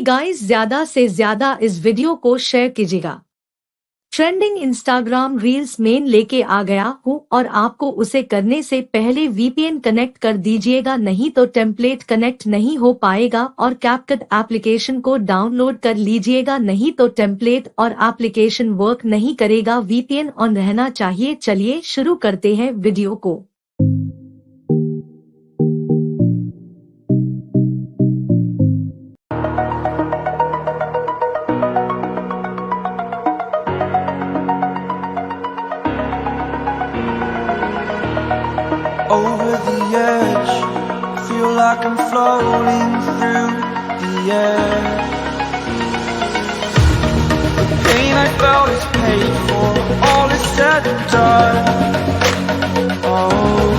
Guys ज्यादा से ज्यादा इस वीडियो को शेयर कीजिएगा। ट्रेंडिंग इंस्टाग्राम रील्स मेन लेके आ गया हूँ और आपको उसे करने से पहले वीपीएन कनेक्ट कर दीजिएगा, नहीं तो टेम्पलेट कनेक्ट नहीं हो पाएगा। और कैपकट एप्लीकेशन को डाउनलोड कर लीजिएगा, नहीं तो टेम्पलेट और एप्लीकेशन वर्क नहीं करेगा। वीपीएन ऑन रहना चाहिए। चलिए शुरू करते हैं वीडियो को। Over the edge, feel like I'm floating through the air. The pain I felt is paid for, all is said and done. Oh,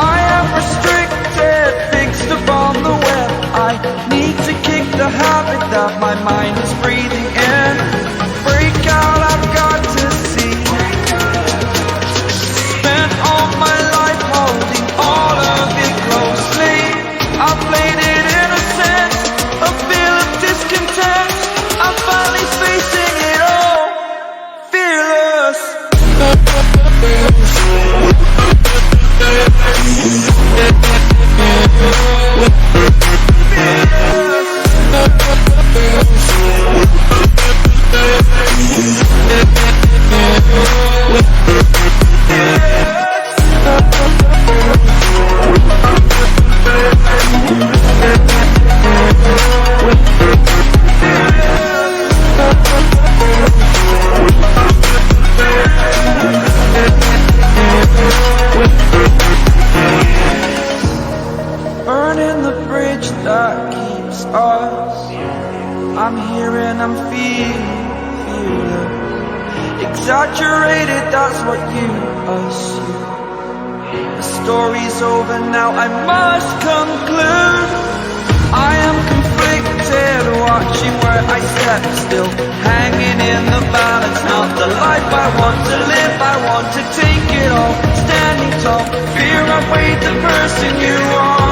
I am restricted, fixed upon the web. I need to kick the habit that my mind is breathing in. Break out, I've got to see. All my life holding all of it closely. I played it innocent, a feel of discontent. I'm finally facing it all, fearless. Burning the bridge that keeps us. I'm here and I'm feeling exaggerated, that's what you assume. The story's over now, I must conclude. I am conflicted, watching where I step still, hanging in the balance. Not the life I want to live, I want to take it all. Standing tall, fear I've weighed the person you are.